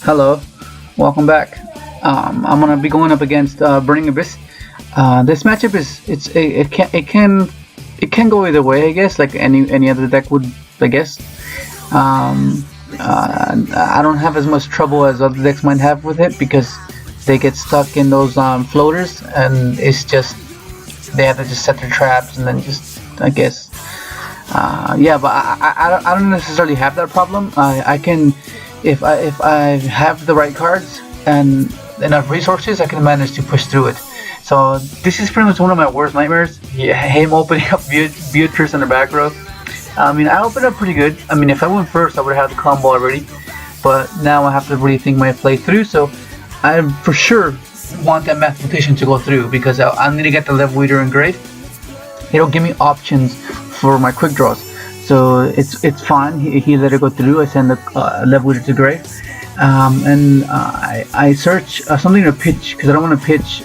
Hello, welcome back. I'm gonna be going up against Burning Abyss. This matchup is it can go either way, I guess, like any other deck would, I guess. I don't have as much trouble as other decks might have with it because they get stuck in those floaters, and it's just they have to just set their traps and then just, I guess. Yeah, but I don't necessarily have that problem. I can, if I have the right cards and enough resources, I can manage to push through it. So this is pretty much one of my worst nightmares. Yeah, him opening up Beatrice in the back row. I mean, I opened up pretty good. I mean, if I went first, I would have had the combo already. But now I have to really think my play through. So I for sure want that mathematician to go through because I need to get the level leader engraved. It'll give me options for my quick draws. So it's fine. He let it go through. I send the level leader to grave. And I search something to pitch because I don't want to pitch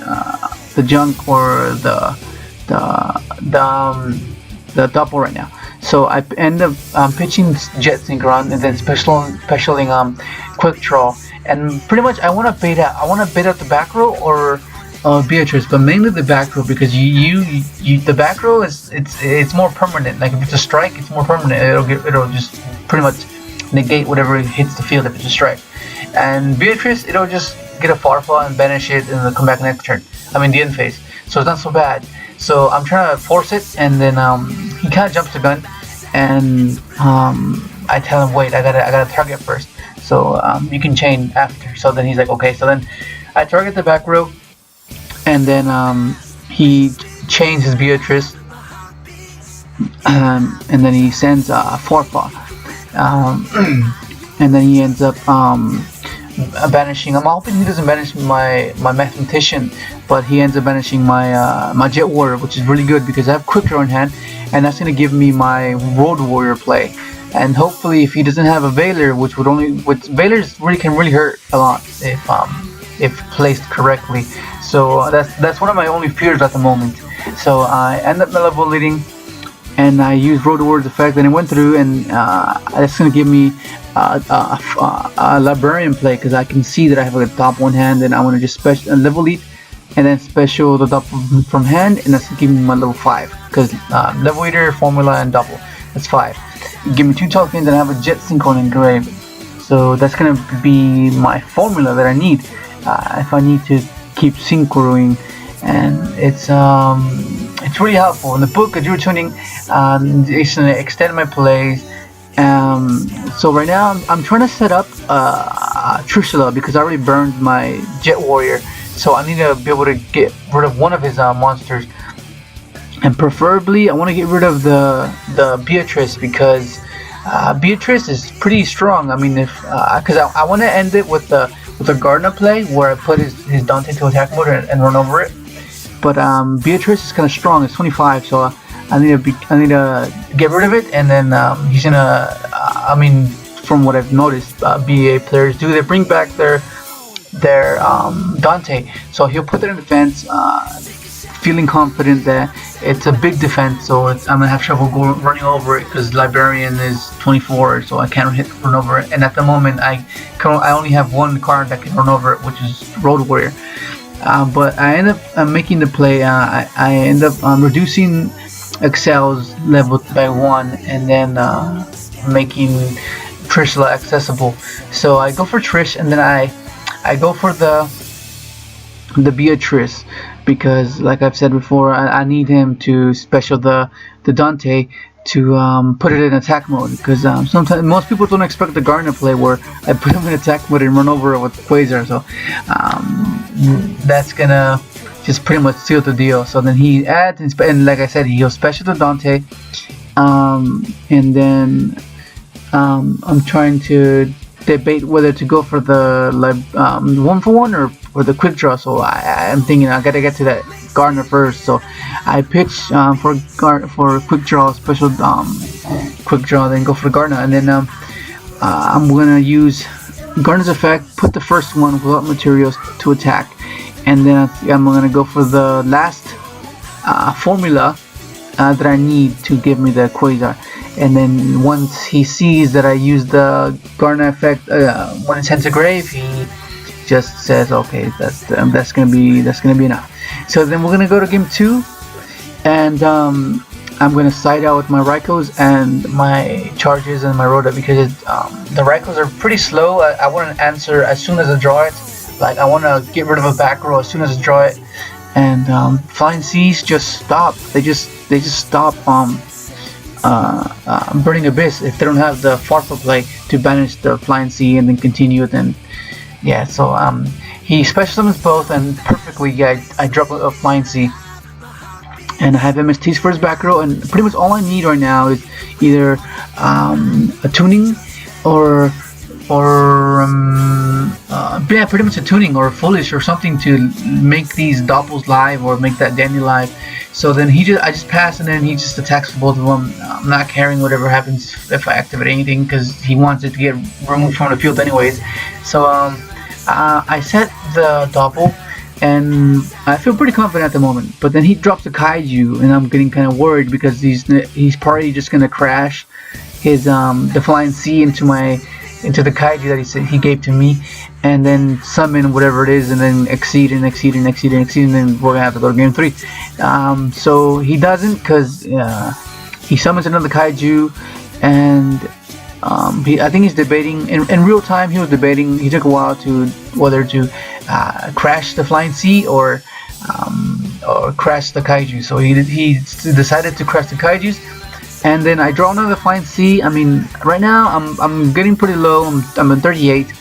the junk or the double right now. So I end up pitching Jet Synchron and then specialing quick draw, and pretty much I want to bait out the back row or Beatrice, but mainly the back row because the back row it's more permanent. Like if it's a strike, it's more permanent. It'll just pretty much negate whatever hits the field if it's a strike. And Beatrice, it'll just get a Farfall and banish it and it'll come back next turn. I mean the end phase. So it's not so bad. So I'm trying to force it, and then he kind of jumps the gun, and I tell him, wait, I gotta target first. So you can chain after. So then he's like, okay. So then I target the back row, and then he chains his Beatrice, and then he sends a Forepaw, and then he ends up banishing. I'm hoping he doesn't banish my mathematician, but he ends up banishing my Jet Warrior, which is really good because I have Quick Draw in hand, and that's gonna give me my Road Warrior play. And hopefully, if he doesn't have a Veiler, which Veilers can really hurt a lot if placed correctly. So that's one of my only fears at the moment. So I end up level leading, and I use Road Warrior's effect, and it went through, and that's gonna give me a Librarian play because I can see that I have a top one hand, and I want to just special level lead, and then special the top from hand, and that's gonna give me my level 5 because level leader, formula, and double. That's 5. Give me 2 tokens, and I have a Jet Synchron engraved. So that's gonna be my formula that I need if I need to keep synchroing, and it's really helpful. In the book, Dual Tuning, it's gonna extend my plays. So right now I'm trying to set up Trishula because I already burned my Jet Warrior, so I need to be able to get rid of one of his monsters, and preferably I want to get rid of the Beatrice because Beatrice is pretty strong. I mean, if because I want to end it with the Gardener play where I put his Dante to attack mode and run over it, but Beatrice is kind of strong. It's 25, so I need to get rid of it, and then he's gonna. I mean, from what I've noticed, BA players do, they bring back their Dante, so he'll put it in defense, feeling confident that it's a big defense. So I'm gonna have trouble running over it because Librarian is 24, so I can't run over it. And at the moment, I only have one card that can run over it, which is Road Warrior. But I end up making the play. I end up reducing Excel's level by 1, and then making Trishula accessible. So I go for Trish, and then I go for the Beatrice because, like I've said before, I need him to special the Dante to put it in attack mode because sometimes most people don't expect the Gardener play where I put him in attack mode and run over it with Quasar. So that's gonna just pretty much seal the deal. So then he adds, and like I said, he'll special the Dante, and then I'm trying to debate whether to go for the 1-for-1 or the quick draw. So I'm thinking I gotta get to that Gardener first. So I pitch for quick draw, special quick draw, then go for the Gardener, and then I'm gonna use Gardener's effect, put the first one without materials to attack, and then I'm gonna go for the last formula that I need to give me the Quasar. and then once he sees that I use the Garner effect when it's into grave, he just says, okay, that's gonna be enough. So then we're gonna go to game 2, and I'm gonna side out with my Raikos and my charges and my Rhoda, because the Raikos are pretty slow. I want to answer as soon as I draw it. Like, I want to get rid of a back row as soon as I draw it. And Flying Seas just stop. They just stop Burning Abyss if they don't have the Farfa play to banish the Flying Sea and then continue. Then yeah, so he special summons both, and perfectly, yeah, I drop a Flying Sea. And I have MSTs for his back row, and pretty much all I need right now is either a tuning or yeah, pretty much a tuning or a foolish or something to make these doppels live or make that Danny live. So then I just pass, and then he just attacks for both of them. I'm not caring whatever happens if I activate anything, because he wants it to get removed from the field anyways. So I set the doppel, and I feel pretty confident at the moment. But then he drops the Kaiju, and I'm getting kind of worried, because he's probably just gonna crash his the Flying Sea into the Kaiju that he gave to me, and then summon whatever it is, and then exceed, and then we're gonna have to go to game 3. So he doesn't, because he summons another Kaiju, and I think he's debating in real time. He was debating. He took a while to whether to crash the Flying Sea or crash the Kaiju. So he decided to crash the Kaijus, and then I draw another Flying Sea. I mean, right now I'm getting pretty low. I'm at 38,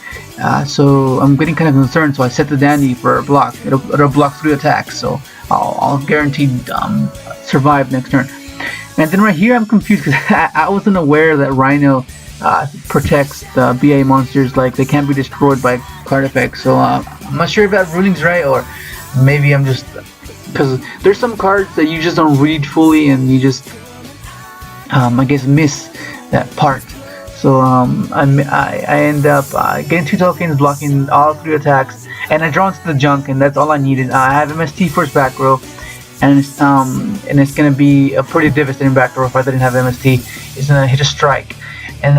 so I'm getting kind of concerned. So I set the Dandy for a block. It'll block 3 attacks, so I'll guaranteed survive next turn. And then right here I'm confused, because I wasn't aware that Rhino protects the BA monsters, like they can't be destroyed by card effects. So I'm not sure if that ruling's right, or maybe I'm just, because there's some cards that you just don't read fully, and you just I guess miss that part. So I end up getting 2 tokens, blocking all 3 attacks, and I draw into the junk, and that's all I needed. I have MST first back row, and it's gonna be a pretty devastating back row if I didn't have MST. It's gonna hit a strike, and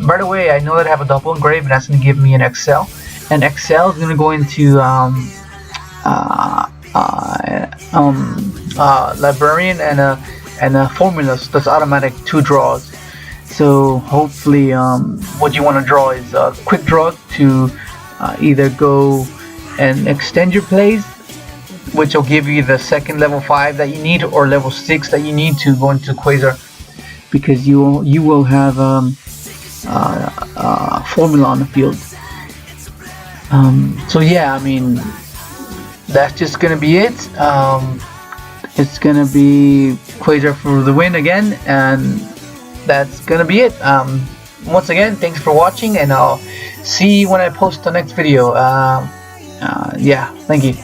right away I know that I have a double engrave, and that's gonna give me an XL, and XL is gonna go into Librarian and a formula, so that's automatic 2 draws. So hopefully what you want to draw is a quick draw to either go and extend your plays, which will give you the second level 5 that you need, or level 6 that you need to go into Quasar, because you will have formula on the field. So yeah, I mean, that's just gonna be it. It's gonna be Quasar for the win again, and that's gonna be it. Once again, thanks for watching, and I'll see you when I post the next video. Yeah, thank you.